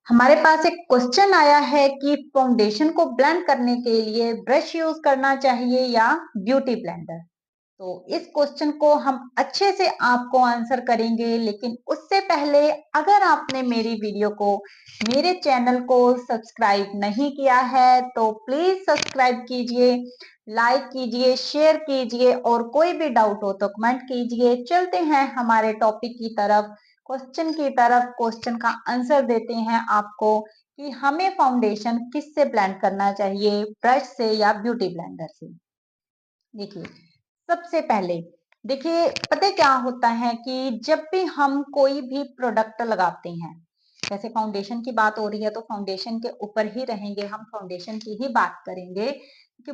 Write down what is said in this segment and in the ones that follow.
हमारे पास एक क्वेश्चन आया है कि फाउंडेशन को ब्लेंड करने के लिए ब्रश यूज करना चाहिए या ब्यूटी ब्लेंडर। तो इस क्वेश्चन को हम अच्छे से आपको आंसर करेंगे, लेकिन उससे पहले अगर आपने मेरी वीडियो को, मेरे चैनल को सब्सक्राइब नहीं किया है तो प्लीज सब्सक्राइब कीजिए, लाइक कीजिए, शेयर कीजिए और कोई भी डाउट हो तो कमेंट कीजिए। चलते हैं हमारे टॉपिक की तरफ, क्वेश्चन की तरफ। क्वेश्चन का आंसर देते हैं आपको कि हमें फाउंडेशन किससे ब्लेंड करना चाहिए, ब्रश से या ब्यूटी ब्लेंडर से। देखिए, सबसे पहले देखिए, पता है क्या होता है कि जब भी हम कोई भी प्रोडक्ट लगाते हैं, जैसे फाउंडेशन की बात हो रही है तो फाउंडेशन के ऊपर ही रहेंगे, हम फाउंडेशन की ही बात करेंगे कि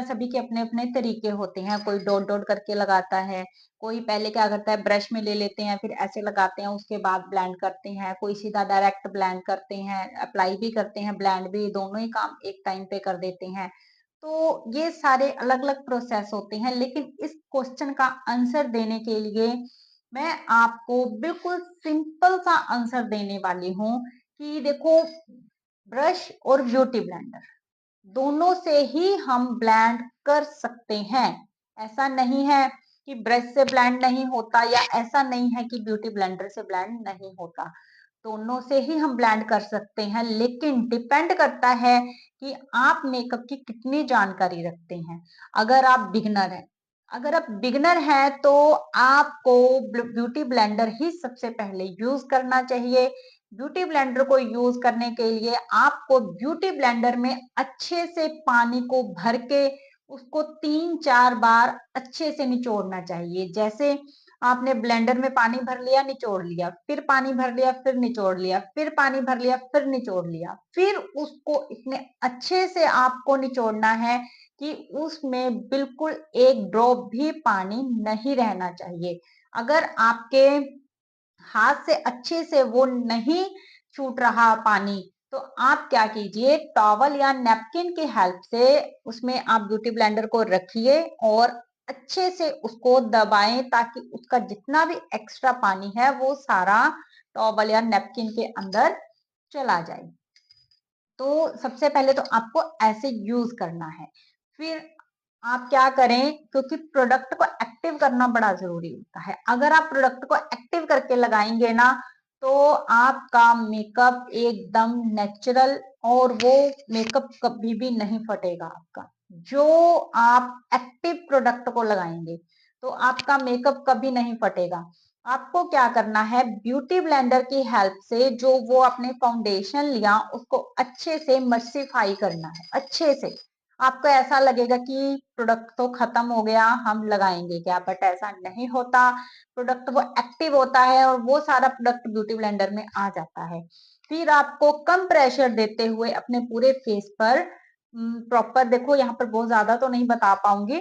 सभी के अपने अपने तरीके होते हैं। कोई डॉट डॉट करके लगाता है, कोई पहले क्या करता है, ब्रश में ले लेते हैं, फिर ऐसे लगाते हैं, उसके बाद ब्लेंड करते हैं। कोई सीधा डायरेक्ट ब्लेंड करते हैं, अप्लाई भी करते हैं, ब्लेंड भी, दोनों ही काम एक टाइम पे कर देते हैं। तो ये सारे अलग अलग प्रोसेस होते हैं, लेकिन इस क्वेश्चन का आंसर देने के लिए मैं आपको बिल्कुल सिंपल सा आंसर देने वाली हूँ कि देखो, ब्रश और ब्यूटी ब्लेंडर दोनों से ही हम ब्लेंड कर सकते हैं। ऐसा नहीं है कि ब्रश से ब्लेंड नहीं होता, या ऐसा नहीं है कि ब्यूटी ब्लेंडर से ब्लेंड नहीं होता। दोनों से ही हम ब्लेंड कर सकते हैं, लेकिन डिपेंड करता है कि आप मेकअप की कितनी जानकारी रखते हैं। अगर आप बिगनर हैं, तो आपको ब्यूटी ब्लेंडर ही सबसे पहले यूज करना चाहिए। ब्यूटी ब्लेंडर को यूज करने के लिए आपको ब्यूटी ब्लेंडर में अच्छे से पानी को भर के उसको 3-4 बार अच्छे से निचोड़ना चाहिए। जैसे आपने ब्लेंडर में पानी भर लिया, निचोड़ लिया, फिर पानी भर लिया, फिर निचोड़ लिया, फिर पानी भर लिया, फिर निचोड़ लिया, फिर उसको इतने अच्छे से आपको निचोड़ना है कि उसमें बिल्कुल एक ड्रॉप भी पानी नहीं रहना चाहिए। अगर आपके हाथ से अच्छे से वो नहीं छूट रहा पानी, तो आप क्या कीजिए, टॉवल या नैपकिन की हेल्प से उसमें आप ब्यूटी ब्लेंडर को रखिए और अच्छे से उसको दबाएं, ताकि उसका जितना भी एक्स्ट्रा पानी है वो सारा टॉवल या नैपकिन के अंदर चला जाए। तो सबसे पहले तो आपको ऐसे यूज करना है। फिर आप क्या करें, क्योंकि प्रोडक्ट को एक्टिव करना बड़ा जरूरी होता है। अगर आप प्रोडक्ट को एक्टिव करके लगाएंगे ना, तो आपका मेकअप एकदम नेचुरल, और वो मेकअप कभी भी नहीं फटेगा आपका। जो आप एक्टिव प्रोडक्ट को लगाएंगे तो आपका मेकअप कभी नहीं फटेगा। आपको क्या करना है, ब्यूटी ब्लेंडर की हेल्प से जो वो आपने फाउंडेशन लिया उसको अच्छे से मर्सिफाई करना है। अच्छे से आपको ऐसा लगेगा कि प्रोडक्ट तो खत्म हो गया, हम लगाएंगे क्या, बट ऐसा नहीं होता। प्रोडक्ट वो एक्टिव होता है और वो सारा प्रोडक्ट ब्यूटी ब्लेंडर में आ जाता है। फिर आपको कम प्रेशर देते हुए अपने पूरे फेस पर प्रॉपर, देखो यहाँ पर बहुत ज्यादा तो नहीं बता पाऊंगी,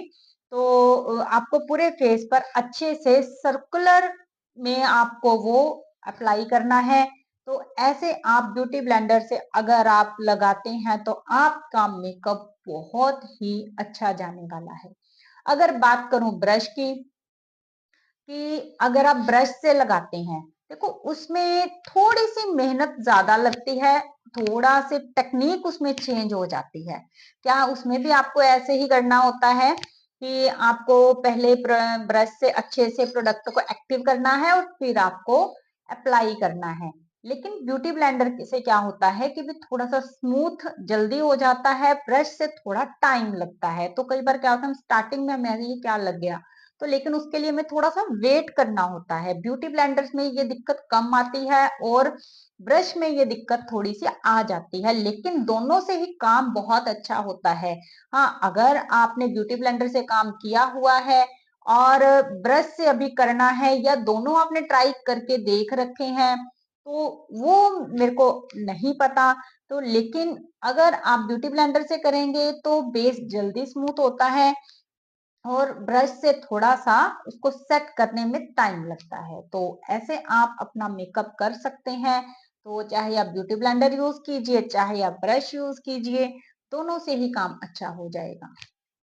तो आपको पूरे फेस पर अच्छे से सर्कुलर में आपको वो अप्लाई करना है। तो ऐसे आप ब्यूटी ब्लेंडर से अगर आप लगाते हैं तो आपका मेकअप बहुत ही अच्छा जाने वाला है। अगर बात करूं ब्रश की, कि अगर आप ब्रश से लगाते हैं, देखो उसमें थोड़ी सी मेहनत ज्यादा लगती है, थोड़ा सी टेक्निक उसमें चेंज हो जाती है। क्या उसमें भी आपको ऐसे ही करना होता है कि आपको पहले ब्रश से अच्छे से प्रोडक्ट को एक्टिव करना है और फिर आपको अप्लाई करना है। लेकिन ब्यूटी ब्लेंडर से क्या होता है कि भी थोड़ा सा स्मूथ जल्दी हो जाता है, ब्रश से थोड़ा टाइम लगता है। तो कई बार क्या होता है, हम स्टार्टिंग में हमें ये क्या लग गया, तो लेकिन उसके लिए हमें थोड़ा सा वेट करना होता है। ब्यूटी ब्लेंडर्स में ये दिक्कत कम आती है और ब्रश में ये दिक्कत थोड़ी सी आ जाती है, लेकिन दोनों से ही काम बहुत अच्छा होता है। हाँ, अगर आपने ब्यूटी ब्लेंडर से काम किया हुआ है और ब्रश से अभी करना है, या दोनों आपने ट्राई करके देख रखे हैं, तो वो मेरे को नहीं पता। तो लेकिन अगर आप ब्यूटी ब्लेंडर से करेंगे तो बेस जल्दी स्मूथ होता है और ब्रश से थोड़ा सा उसको सेट करने में टाइम लगता है। तो ऐसे आप अपना मेकअप कर सकते हैं। तो चाहे आप ब्यूटी ब्लेंडर यूज कीजिए, चाहे आप ब्रश यूज कीजिए, दोनों से ही काम अच्छा हो जाएगा।